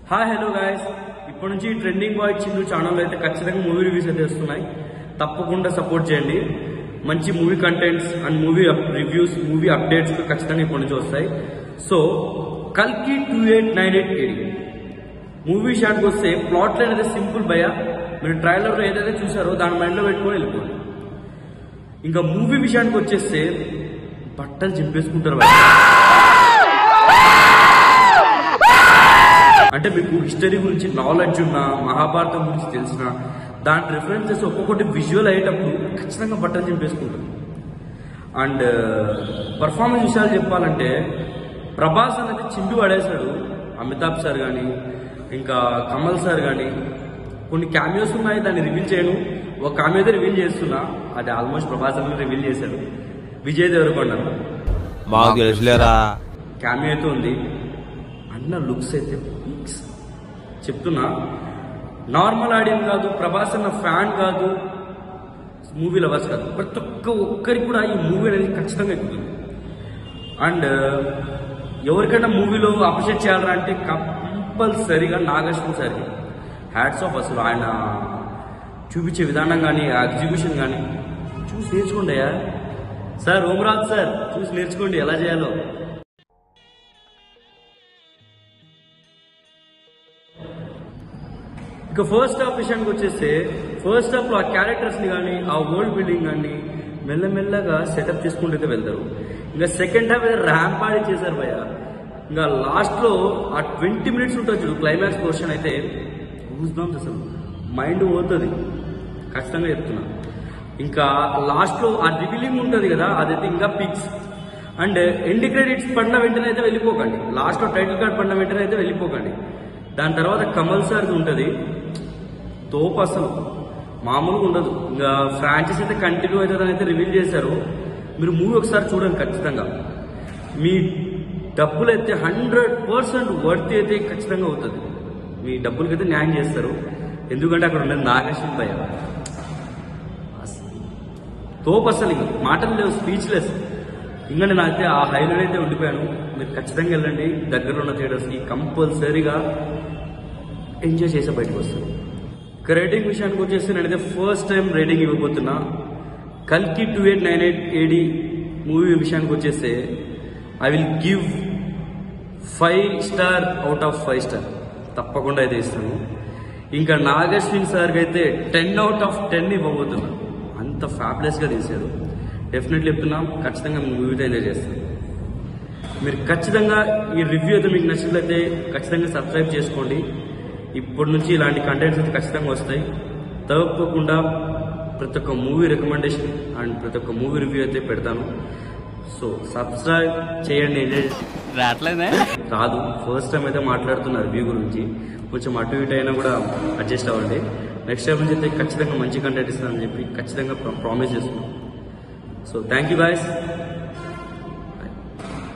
Hi hello guys, ఇప్పటి నుంచి trending bye Chinnu channel అయితే ఖచ్చితంగా మూవీ రివ్యూస్ అయితే వస్తున్నాయి. తప్పకుండా సపోర్ట్ చేయండి. మంచి movie contents and movie reviews, movie updates ఖచ్చితంగా ఇప్పటి నుంచి వస్తాయి. సో కల్కి 2898 మూవీ షాట్కి వస్తే ప్లాట్ లైన్ అయితే సింపుల్ భయ. మీరు ట్రైలర్లో ఏదైతే చూసారో దాని మైండ్లో పెట్టుకొని వెళ్ళిపోండి. ఇంకా మూవీ విషయానికి వచ్చేస్తే బట్టలు చింపేసుకుంటారు భయ. అంటే మీకు హిస్టరీ గురించి నాలెడ్జ్ ఉన్న, మహాభారతం గురించి తెలిసిన, దాని రిఫరెన్సెస్ ఒక్కొక్కటి విజువల్ అయ్యేటప్పుడు ఖచ్చితంగా బట్టలు చింపేసుకుంటారు. అండ్ పర్ఫార్మెన్స్ విషయాలు చెప్పాలంటే ప్రభాస్ అనేది చింపి పడేశాడు. అమితాబ్ సార్ కానీ, ఇంకా కమల్ సార్ కానీ, కొన్ని క్యామియోస్ ఉన్నాయి, దాన్ని రివీల్ చేయను. ఒక క్యామియో అయితే రివీల్ చేస్తున్నా, అది ఆల్మోస్ట్ ప్రభాస్ అనేది రివీల్ చేశాడు. విజయ్ దేవరకొండ క్యామియో అయితే ఉంది. అన్న లుక్స్ అయితే చెప్తున్నా, నార్మల్ ఆడియన్స్ కాదు, ప్రభాస్ అన్న ఫ్యాన్ కాదు, మూవీ లవర్స్ కాదు, ప్రతి ఒక్కరికి కూడా ఈ మూవీ అనేది ఖచ్చితంగా ఎక్కుతుంది. అండ్ ఎవరికైనా మూవీలో అప్రిషియేట్ చేయాలంటే అంటే కంపల్సరీగా నాగేశ్వర సార్కి హ్యాట్స్ ఆఫ్. అసలు ఆయన చూపించే విధానం కానీ, ఆ ఎగ్జిక్యూషన్ కానీ చూసి నేర్చుకోండి అయ్యా. సార్ ఓమరాజ్ సార్ చూసి నేర్చుకోండి ఎలా చేయాలో. ఇక ఫస్ట్ హాఫ్ విషయానికి వచ్చేస్తే ఫస్ట్ హాఫ్ లో ఆ క్యారెక్టర్స్ ని కానీ, ఆ వరల్డ్ బిల్డింగ్ కానీ మెల్లమెల్లగా సెటప్ చేసుకుంటూ వెళ్తారు. ఇంకా సెకండ్ హాఫ్ అయితే ర్యాంపాడి చేశారు భయ. ఇంకా లాస్ట్ లో ఆ 20 minutes ఉంటుంది చూడు, క్లైమాక్స్ పోర్షన్ అయితే చూద్దాం, అసలు మైండ్ పోతుంది, ఖచ్చితంగా చెప్తున్నా. ఇంకా లాస్ట్ లో ఆ రివీలింగ్ ఉంటుంది కదా, అదైతే ఇంకా పిక్స్. అండ్ ఎండ్ క్రెడిట్స్ పడిన వెంటనే అయితే వెళ్ళిపోకండి, లాస్ట్ లో టైటిల్ కార్డ్ పడిన వెంటనే అయితే వెళ్ళిపోకండి. దాని తర్వాత కమల్ సార్ది ఉంటుంది, తోపు అసలు మామూలుగా ఉండదు. ఇంకా ఫ్రాంచైజ్ అయితే కంటిన్యూ అవుతుందని అయితే రివీల్ చేశారు. మీరు మూవీ ఒకసారి చూడండి ఖచ్చితంగా. మీ డబ్బులు అయితే 100% వర్త్ అయితే ఖచ్చితంగా అవుతుంది. మీ డబ్బులకైతే న్యాయం చేస్తారు. ఎందుకంటే అక్కడ ఉండేది నాగేశ్వర భయ. తోపు అసలు మాటలు లేవు, స్పీచ్లెస్. ఇంకా నేను అయితే ఆ హైలైట్ అయితే ఉండిపోయాను. మీరు ఖచ్చితంగా వెళ్ళండి, దగ్గరలో ఉన్న థియేటర్స్కి, కంపల్సరీగా ఎంజాయ్ చేసే బయటకు వస్తారు. ఇక రేటింగ్ విషయానికి వచ్చేసి నేనైతే ఫస్ట్ టైం రేటింగ్ ఇవ్వబోతున్నా. కల్కి 2898 మూవీ విషయానికి వచ్చేస్తే I will give 5 star out of 5 star తప్పకుండా అయితే ఇస్తాను. ఇంకా నాగేశ్వర్ సార్కి అయితే 10 out of 10 ఇవ్వబోతున్నా. అంత ఫ్యాబ్లెస్గా తీశారు. డెఫినెట్లీ చెప్తున్నా, ఖచ్చితంగా మూవీతో ఎంజాయ్ చేస్తాను. మీరు ఖచ్చితంగా ఈ రివ్యూ అయితే మీకు నచ్చినట్లయితే ఖచ్చితంగా సబ్స్క్రైబ్ చేసుకోండి. ఇప్పటి నుంచి ఇలాంటి కంటెంట్స్ అయితే ఖచ్చితంగా వస్తాయి. తప్పకుండా ప్రతి ఒక్క మూవీ రికమెండేషన్ అండ్ ప్రతి ఒక్క మూవీ రివ్యూ అయితే పెడతాను. సో సబ్స్క్రైబ్ చేయండి. ఎంజాయ్ రాదు, ఫస్ట్ టైం అయితే మాట్లాడుతున్నా రివ్యూ గురించి, కొంచెం అటు ఇటు అయినా కూడా అడ్జస్ట్ అవ్వండి. నెక్స్ట్ టైం నుంచి అయితే ఖచ్చితంగా మంచి కంటెంట్ ఇస్తానని చెప్పి ఖచ్చితంగా ప్రామిస్ చేస్తున్నాను. So thank you guys.